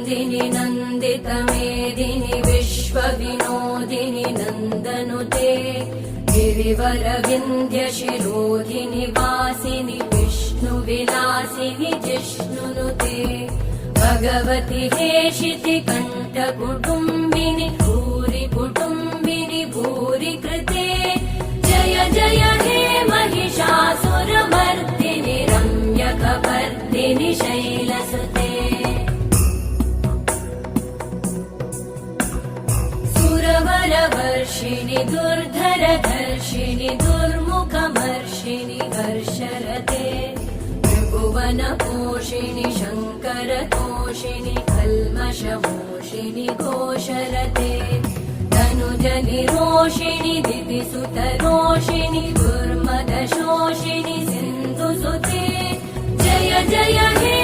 नन्दिनि नन्दितमेदिनि विश्वविनोदिनि नन्दनुते गिरिवरविन्ध्यशिरोधिनि वासिनि विष्णुविलासिनि जिष्णुनुते भगवति हेशिति कण्ठकुटुम्बिनि भूरि कुटुम्बिनि भूरि कृते जय जय हे महिषासुरमर्दिनि रम्यकपर्दिनि शैलसुते सुरवरवर्षिणि दुर्धरधर्षिणि दुर्मुखमर्षिणि हर्षरते त्रिभुवनपोषिणि शङ्करतोषिणि कल्मषमोषिणि घोषरते तनुजनिरोषिणि दितिसुतरोषिणि दुर्मदशोषिणि सिन्धुसुते जय जय हे